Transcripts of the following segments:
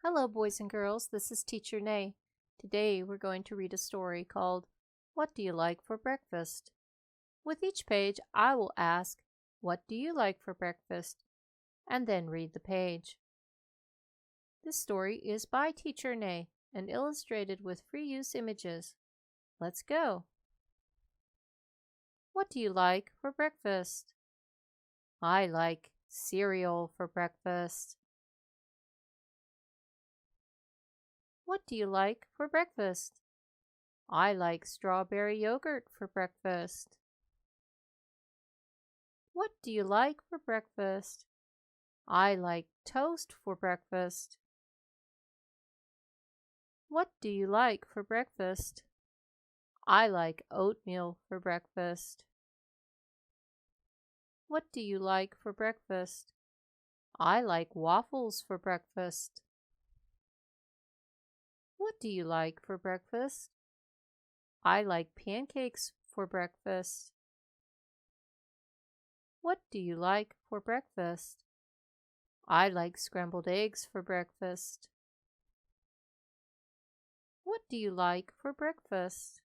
Hello, boys and girls. This is Teacher Nay. Today we're going to read a story called What Do You Like for Breakfast? With each page, I will ask, What do you like for breakfast? And then read the page. This story is by Teacher Nay and illustrated with free use images. Let's go. What do you like for breakfast? I like cereal for breakfast. What do you like for breakfast? I like strawberry yogurt for breakfast. What do you like for breakfast? I like toast for breakfast. What do you like for breakfast? I like oatmeal for breakfast. What do you like for breakfast? I like waffles for breakfast. What do you like for breakfast? I like pancakes for breakfast. What do you like for breakfast? I like scrambled eggs for breakfast. What do you like for breakfast?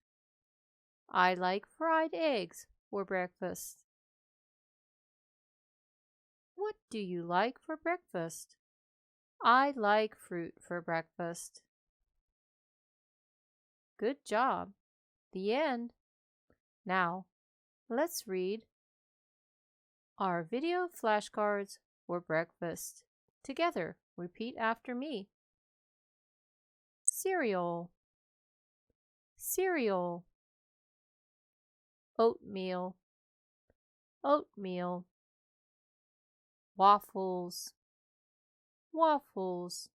I like fried eggs for breakfast. What do you like for breakfast? I like fruit for breakfast. Good job. The end. Now, let's read our video flashcards for breakfast. Together, repeat after me. Cereal, cereal. Oatmeal, oatmeal. Waffles, waffles.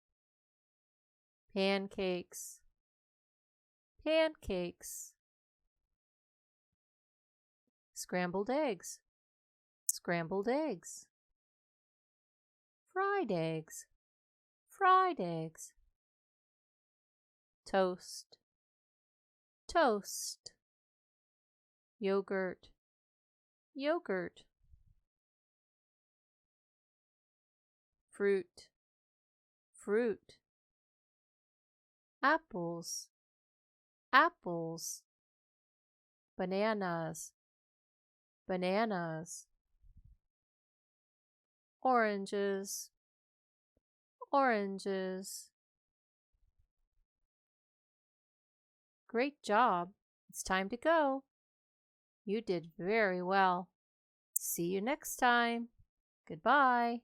Pancakes, pancakes. Scrambled eggs, scrambled eggs. Fried eggs, fried eggs. Toast, toast. Yogurt, yogurt. Fruit, fruit. Apples, apples. Bananas, bananas. Oranges, oranges. Great job. It's time to go. You did very well. See you next time. Goodbye.